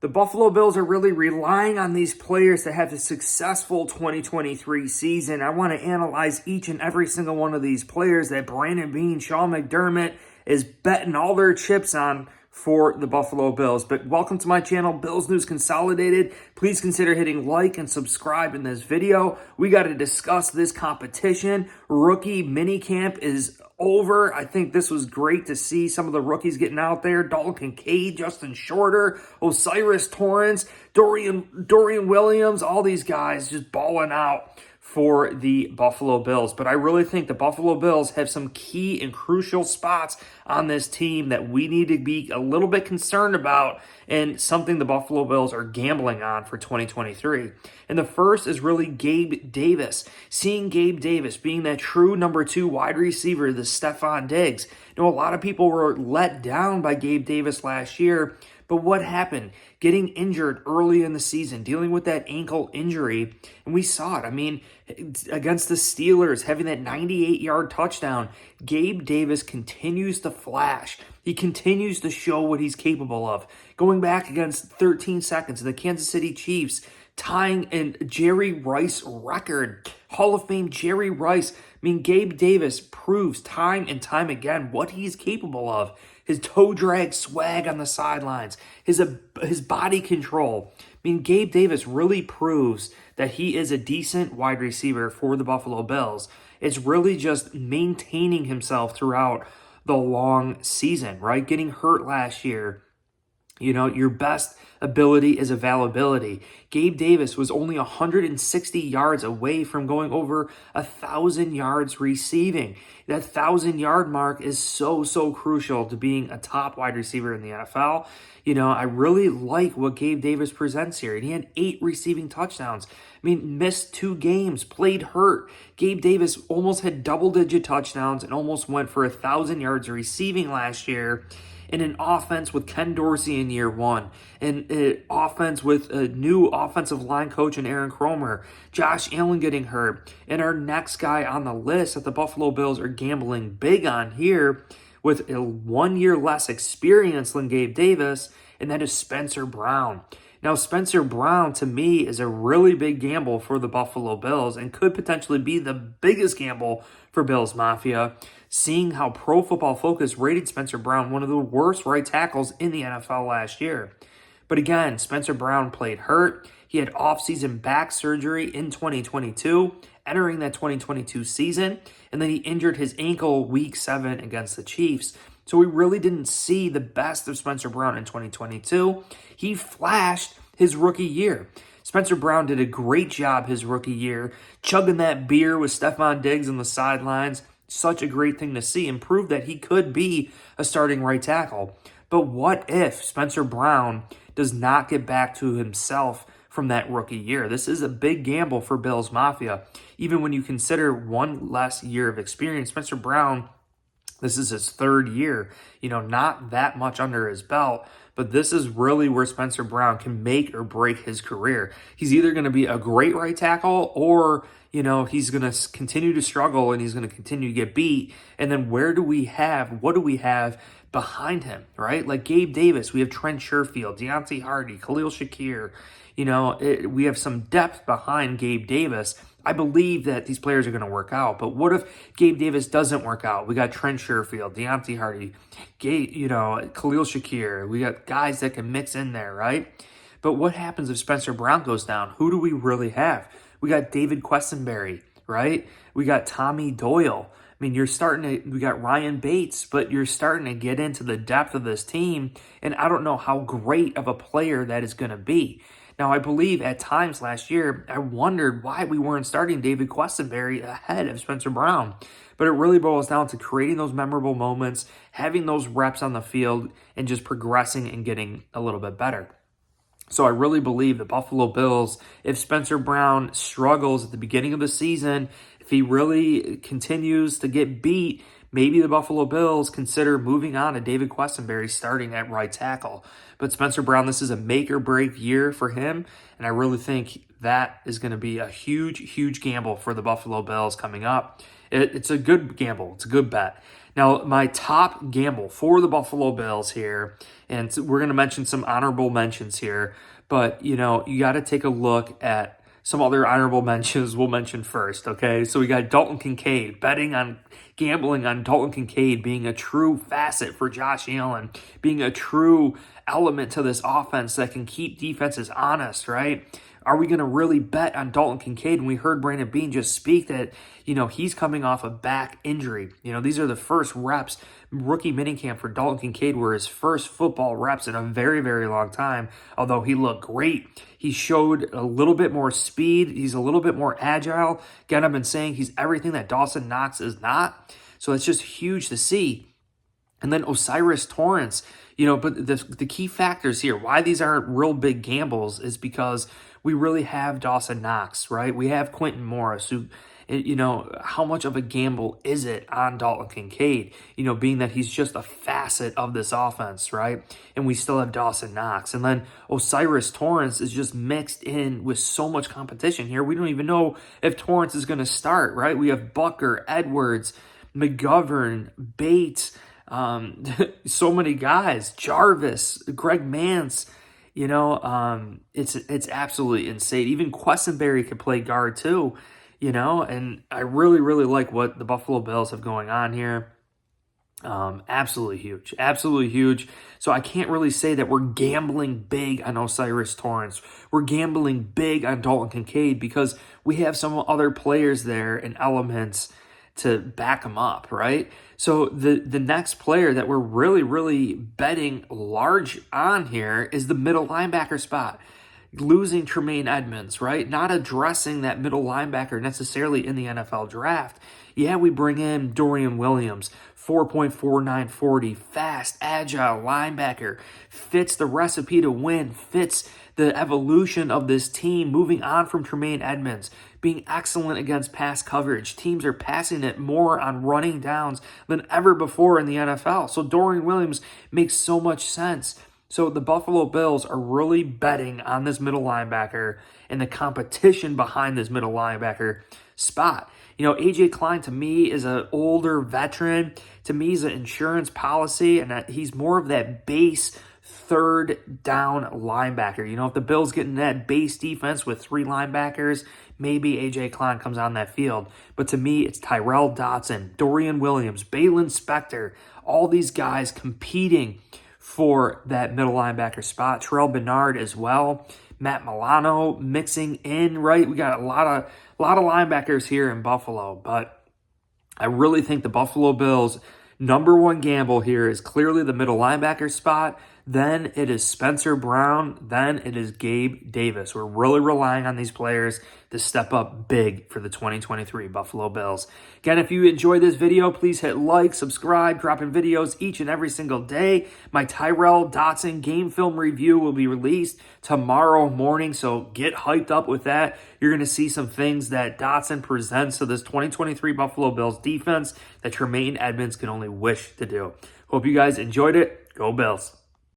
The Buffalo Bills are really relying on these players to have a successful 2023 season. I want to analyze each and every single one of these players that Brandon Beane, Sean McDermott is betting all their chips on for the Buffalo Bills. But welcome to my channel, Bills News Consolidated. Please consider hitting like and subscribe in this video. We got to discuss this competition. Rookie minicamp is over. I think this was great to see some of the rookies getting out there. Dalton Kincaid, Justin Shorter, Osiris Torrance, Dorian Williams, all these guys just balling out for the Buffalo Bills. But I really think the Buffalo Bills have some key and crucial spots on this team that we need to be a little bit concerned about, and something the Buffalo Bills are gambling on for 2023. And the first is really Gabe Davis. Seeing Gabe Davis being that true number 2 wide receiver, the Stephon Diggs. You know, a lot of people were let down by Gabe Davis last year, but what happened? Getting injured early in the season, dealing with that ankle injury, and we saw it. I mean, against the Steelers, having that 98-yard touchdown, Gabe Davis continues to flash. He continues to show what he's capable of. Going back against 13 seconds, the Kansas City Chiefs, tying a Jerry Rice record. Hall of Fame Jerry Rice. I mean, Gabe Davis proves time and time again what he's capable of. His toe drag swag on the sidelines, his body control. I mean, Gabe Davis really proves that he is a decent wide receiver for the Buffalo Bills. It's really just maintaining himself throughout the long season, right? Getting hurt last year. You know, your best ability is availability. Gabe Davis was only 160 yards away from going over 1,000 yards receiving. That 1,000-yard mark is so crucial to being a top wide receiver in the NFL. You know, I really like what Gabe Davis presents here. And he had 8 receiving touchdowns. I mean, missed 2 games, played hurt. Gabe Davis almost had double-digit touchdowns and almost went for 1,000 yards receiving last year. In an offense with Ken Dorsey in year 1, and an offense with a new offensive line coach in Aaron Kromer, Josh Allen getting hurt, and our next guy on the list that the Buffalo Bills are gambling big on here with a 1 year less experience than Gabe Davis, and that is Spencer Brown. Now, Spencer Brown, to me, is a really big gamble for the Buffalo Bills and could potentially be the biggest gamble for Bills Mafia, seeing how Pro Football Focus rated Spencer Brown one of the worst right tackles in the NFL last year. But again, Spencer Brown played hurt. He had off-season back surgery in 2022, entering that 2022 season, and then he injured his ankle week 7 against the Chiefs. So we really didn't see the best of Spencer Brown in 2022. He flashed his rookie year. Spencer Brown did a great job his rookie year, chugging that beer with Stephon Diggs on the sidelines. Such a great thing to see, and proved that he could be a starting right tackle. But what if Spencer Brown does not get back to himself from that rookie year? This is a big gamble for Bills Mafia. Even when you consider 1 less year of experience, Spencer Brown, this is his 3rd year, you know, not that much under his belt, but this is really where Spencer Brown can make or break his career. He's either going to be a great right tackle, or, you know, he's going to continue to struggle and he's going to continue to get beat. And then what do we have behind him, right? Like Gabe Davis, we have Trent Sherfield, Deontay Hardy, Khalil Shakir. You know, we have some depth behind Gabe Davis. I believe that these players are going to work out. But what if Gabe Davis doesn't work out? We got Trent Sherfield, Deontay Hardy, Khalil Shakir. We got guys that can mix in there, right? But what happens if Spencer Brown goes down? Who do we really have? We got David Quessenberry, right? We got Tommy Doyle. I mean, we got Ryan Bates, but you're starting to get into the depth of this team, and I don't know how great of a player that is going to be. Now, I believe at times last year, I wondered why we weren't starting David Quessenberry ahead of Spencer Brown. But it really boils down to creating those memorable moments, having those reps on the field, and just progressing and getting a little bit better. So I really believe the Buffalo Bills, if Spencer Brown struggles at the beginning of the season, if he really continues to get beat, maybe the Buffalo Bills consider moving on to David Quessenberry starting at right tackle. But Spencer Brown, this is a make or break year for him, and I really think that is going to be a huge gamble for the Buffalo Bills coming up. It's a good gamble. It's a good bet. Now, my top gamble for the Buffalo Bills here, and we're going to mention some honorable mentions here, but, you got to take a look at some other honorable mentions we'll mention first, okay? So we got Dalton Kincaid, gambling on Dalton Kincaid being a true facet for Josh Allen, being a true element to this offense that can keep defenses honest, right? Are we going to really bet on Dalton Kincaid? And we heard Brandon Beane just speak that, he's coming off a back injury. These are the first reps. Rookie minicamp for Dalton Kincaid were his first football reps in a very, very long time. Although he looked great, he showed a little bit more speed. He's a little bit more agile. Again, I've been saying he's everything that Dawson Knox is not. So it's just huge to see. And then Osiris Torrance, but the key factors here, why these aren't real big gambles, is because we really have Dawson Knox, right? We have Quentin Morris, who, how much of a gamble is it on Dalton Kincaid, being that he's just a facet of this offense, right? And we still have Dawson Knox. And then Osiris Torrance is just mixed in with so much competition here. We don't even know if Torrance is going to start, right? We have Bucker, Edwards, McGovern, Bates, so many guys, Jarvis, Greg Mance, it's absolutely insane. Even Quessenberry could play guard too, and I really, really like what the Buffalo Bills have going on here. Absolutely huge. So I can't really say that we're gambling big on Osiris Torrance. We're gambling big on Dalton Kincaid because we have some other players there and elements to back them up, right? So the next player that we're really, really betting large on here is the middle linebacker spot. Losing Tremaine Edmonds, right? Not addressing that middle linebacker necessarily in the NFL draft. Yeah, we bring in Dorian Williams, 4.49 40, fast, agile linebacker, fits the recipe to win, fits the evolution of this team, moving on from Tremaine Edmonds, being excellent against pass coverage. Teams are passing it more on running downs than ever before in the NFL. So Dorian Williams makes so much sense. So the Buffalo Bills are really betting on this middle linebacker and the competition behind this middle linebacker spot. A.J. Klein to me is an older veteran. To me, he's an insurance policy, and he's more of that base third down linebacker. If the Bills get in that base defense with three linebackers, maybe A.J. Klein comes on that field. But to me, it's Tyrel Dodson, Dorian Williams, Balin Spector, all these guys competing for that middle linebacker spot. Terrell Bernard as well. Matt Milano mixing in, right? We got a lot of linebackers here in Buffalo, but I really think the Buffalo Bills' number one gamble here is clearly the middle linebacker spot. Then it is Spencer Brown. Then it is Gabe Davis. We're really relying on these players to step up big for the 2023 Buffalo Bills. Again, if you enjoyed this video, please hit like, subscribe, dropping videos each and every single day. My Tyrel Dodson game film review will be released tomorrow morning, so get hyped up with that. You're going to see some things that Dodson presents to this 2023 Buffalo Bills defense that Tremaine Edmonds can only wish to do. Hope you guys enjoyed it. Go Bills.